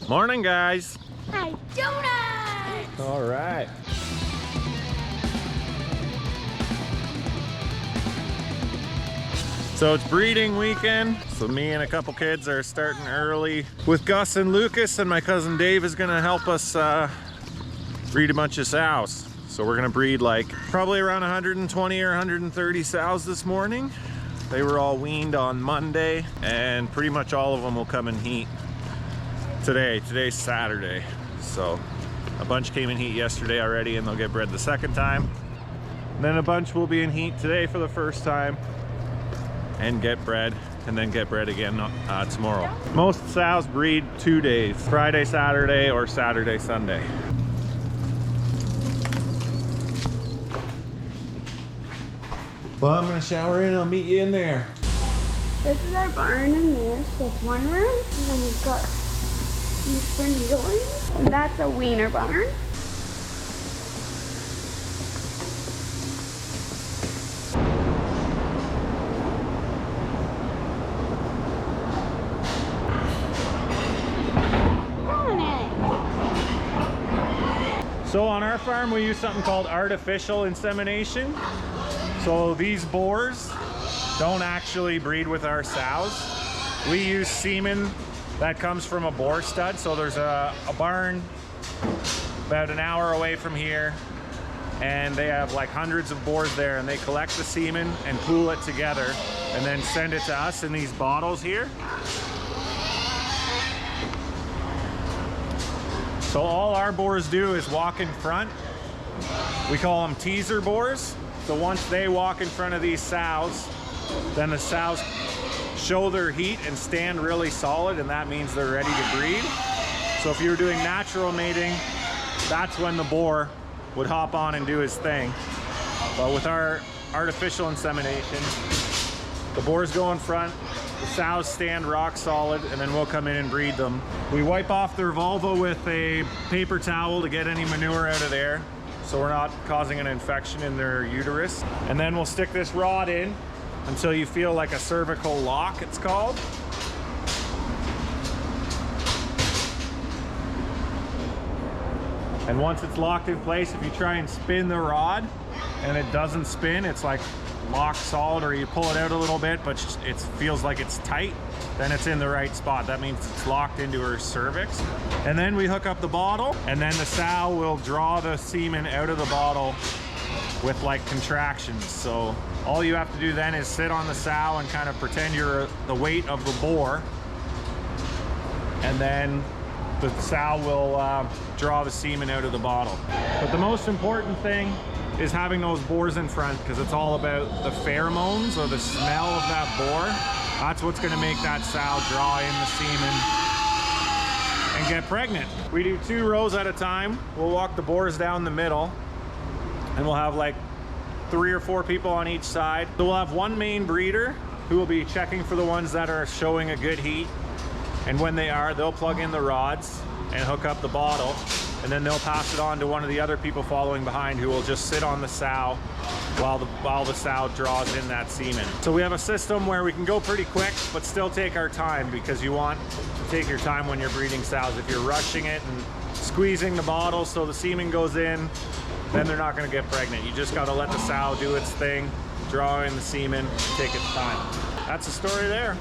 Morning, guys. Hi, donuts! All right. So it's breeding weekend, so me and a couple kids are starting early with Gus and Lucas, and my cousin Dave is gonna help us breed a bunch of sows. So we're gonna breed like probably around 120 or 130 sows this morning. They were all weaned on Monday, and pretty much all of them will come in heat today. Today's Saturday. So a bunch came in heat yesterday already, and they'll get bred the second time. And then a bunch will be in heat today for the first time and get bred, and then get bred again tomorrow. Most sows breed 2 days, Friday, Saturday, or Saturday, Sunday. Well, I'm gonna shower in, I'll meet you in there. This is our barn and that's one room. And then we've got these for needling. And that's a wiener barn. So on our farm, we use something called artificial insemination. So these boars don't actually breed with our sows. We use semen that comes from a boar stud. So there's a barn about an hour away from here, and they have like hundreds of boars there, and they collect the semen and pool it together and then send it to us in these bottles here. So all our boars do is walk in front. We call them teaser boars. So once they walk in front of these sows, then the sows show their heat and stand really solid, and that means they're ready to breed. So if you're doing natural mating, that's when the boar would hop on and do his thing. But with our artificial insemination, the boars go in front, the sows stand rock solid, and then we'll come in and breed them. We wipe off their vulva with a paper towel to get any manure out of there, so we're not causing an infection in their uterus. And then we'll stick this rod in until you feel like a cervical lock, it's called. And once it's locked in place, if you try and spin the rod and it doesn't spin, it's like locked solid, or you pull it out a little bit but it feels like it's tight, then it's in the right spot. That means it's locked into her cervix. And then we hook up the bottle, and then the sow will draw the semen out of the bottle with like contractions. So all you have to do then is sit on the sow and kind of pretend you're the weight of the boar, and then the sow will draw the semen out of the bottle. But the most important thing is having those boars in front, because it's all about the pheromones, or the smell of that boar. That's what's gonna make that sow draw in the semen and get pregnant. We do 2 rows at a time. We'll walk the boars down the middle, and we'll have like 3 or 4 people on each side. So we'll have one main breeder who will be checking for the ones that are showing a good heat. And when they are, they'll plug in the rods and hook up the bottle, and then they'll pass it on to one of the other people following behind, who will just sit on the sow while the sow draws in that semen. So we have a system where we can go pretty quick but still take our time, because you want to take your time when you're breeding sows. If you're rushing it and squeezing the bottle so the semen goes in, then they're not going to get pregnant. You just got to let the sow do its thing, draw in the semen, take its time. That's the story there.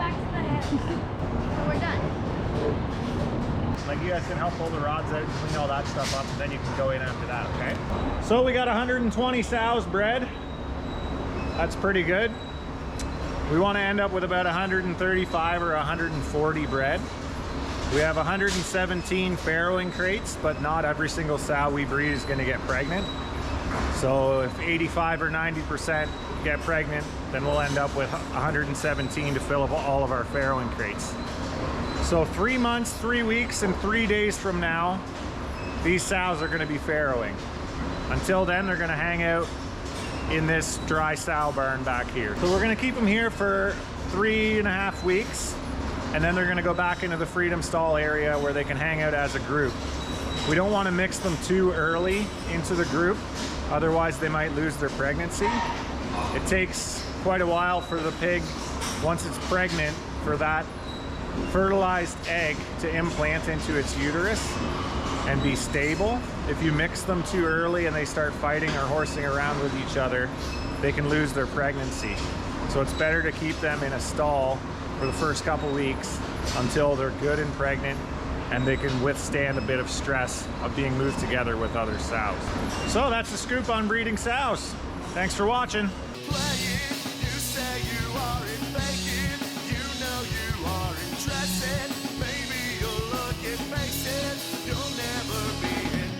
back to the house. So we're done. Like you guys can help pull the rods out and clean all that stuff up, and then you can go in after that, okay? So we got 120 sows bred. That's pretty good. We want to end up with about 135 or 140 bred. We have 117 farrowing crates, but not every single sow we breed is going to get pregnant. So if 85 or 90% get pregnant, then we'll end up with 117 to fill up all of our farrowing crates. So 3 months, 3 weeks, and 3 days from now, these sows are going to be farrowing. Until then, they're going to hang out in this dry sow barn back here. So we're going to keep them here for 3.5 weeks, and then they're going to go back into the freedom stall area where they can hang out as a group. We don't want to mix them too early into the group, otherwise they might lose their pregnancy. It takes quite a while for the pig, once it's pregnant, for that fertilized egg to implant into its uterus and be stable. If you mix them too early and they start fighting or horsing around with each other, they can lose their pregnancy. So it's better to keep them in a stall for the first couple weeks until they're good and pregnant and they can withstand a bit of stress of being moved together with other sows. So that's the scoop on breeding sows. Thanks for watching. You say you are in faking, you know you are interested.